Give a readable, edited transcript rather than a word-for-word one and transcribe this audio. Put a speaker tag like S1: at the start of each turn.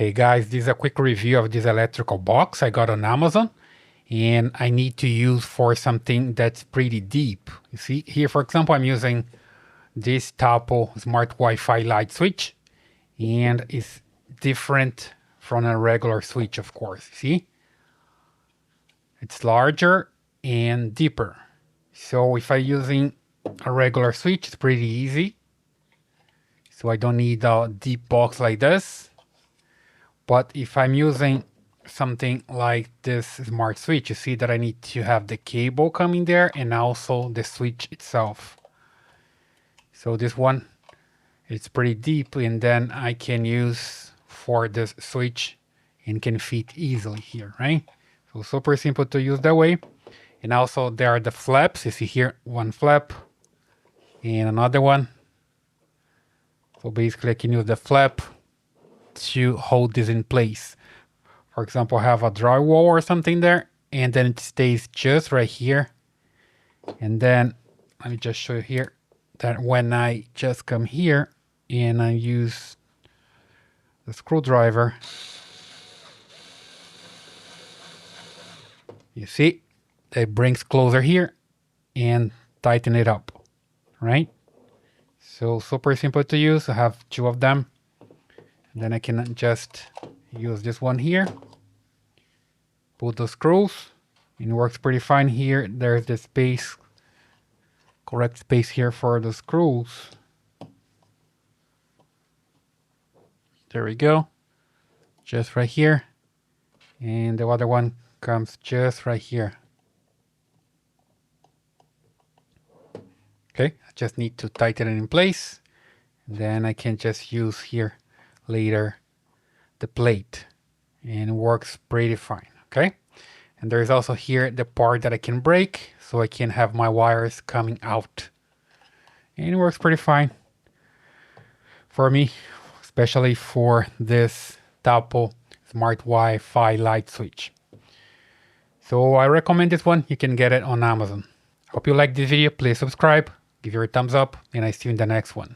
S1: Hey guys, this is a quick review of this electrical box I got on Amazon, and I need to use for something that's pretty deep. You see here, for example, I'm using this Tapo Smart Wi-Fi light switch, and it's different from a regular switch, of course. See, it's larger and deeper. So if I'm using a regular switch, it's pretty easy. So I don't need a deep box like this. But if I'm using something like this smart switch, you see that I need to have the cable coming there and also the switch itself. So this one, it's pretty deep, and then I can use for this switch and can fit easily here, right? So super simple to use that way. And also there are the flaps. You see here, one flap and another one. So basically I can use the flap to hold this in place. For example, I have a drywall or something there, and then it stays just right here. And then let me just show you here that when I just come here and I use the screwdriver, you see it brings closer here and tighten it up, right? So super simple to use. I have two of them. And then I can just use this one here, pull the screws, and it works pretty fine here. There's the space, correct space here for the screws. There we go, just right here. And the other one comes just right here. Okay, I just need to tighten it in place. And then I can just use here later the plate, and it works pretty fine. Okay, and there's also here the part that I can break, so I can have my wires coming out, and it works pretty fine for me, especially for this Tapo Smart Wi-Fi light switch. So I recommend this one. You can get it on Amazon. Hope you like this video. Please subscribe, give it a thumbs up, and I see you in the next one.